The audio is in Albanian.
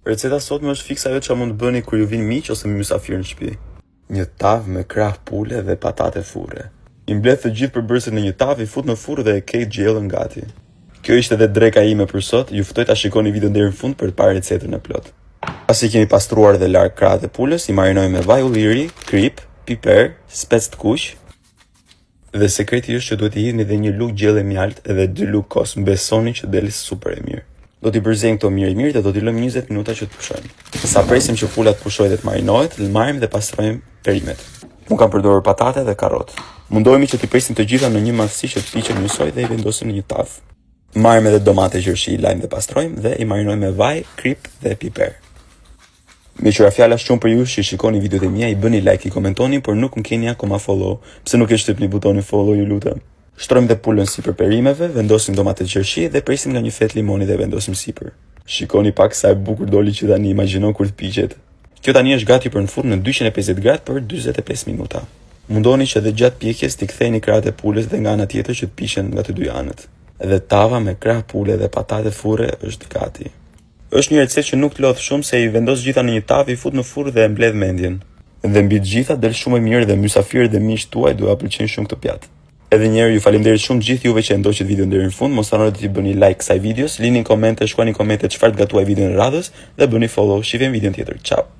Receta sotme është fiksa ajo që mund të bëni kur ju vin miq ose mysafir në shtëpi. Një tavë me krah pule dhe patate furre. I mbledh të gjithë përbërësit në një tavë, i fut në furrë dhe e kej gjellën gati. Kjo ishte edhe dreka ime për sot, ju ftoj ta shikoni videon deri në fund për të parë recetën e plot. Pasi kemi pastruar dhe larg krahët e pulës, i marinojmë me vaj ulliri, krip, piper, spec të kuq. Dhe sekreti është që duhet i hidhni edhe një lugë gjelle mjalt edhe 2 lugë kos, besoni që del super e mirë. Do t'i përzejmë këto mirë dhe do t'i lëmë 20 minuta që të pushojnë. Sa presim që pula të pushojë dhe të marinohet, lëmarrim dhe pastrojmë perimet. Unë kam përdorur patate dhe karrotë. Mundohemi që t'i presim të gjitha në një masë që të piqen njësoj dhe i vendosim në një tavë. Marrim edhe domate qershi, lajm dhe pastrojmë dhe i marinojmë me vaj, krip dhe piper. Me qëra fjala shumë për ju që shikoni videot e mia, i bëni like, i komentoni, por nuk më keni akoma follow. Pse nuk e shtypni butonin follow, ju lutem. Shtrojmë dhe pulën sipër perimeve, vendosim domatet qershi dhe presim nga një fet limoni dhe vendosim sipër. Shikoni pak sa e bukur doli që tani, imagjino kur të piqet. Kjo tani është gati për në furrë në 250 gradë për 45 minuta. Mundoni që edhe gjatë pjekjes t'i ktheni krahët e pulës dhe nga ana tjetër që të piqen nga të dy anët. Edhe tava me krah pule dhe patate furre është gati. Është një recetë që nuk të lodh shumë se i vendos gjitha në një tavë, i fut në furrë dhe e mbledh mendjen. Dhe mbi të gjitha del shumë e mirë dhe mysafirët dhe miqtë tuaj do ja pëlqejnë shumë këtë pjatë. Edhe njerë ju faleminderit shumë gjithë juve që e ndoqët videon deri në fund, mos harroni të bëni like kësaj videos, lini komente, shkruani komente çfarë të gatuaj videon e radhës dhe bëni follow. Shihemi videon tjetër. Ciao.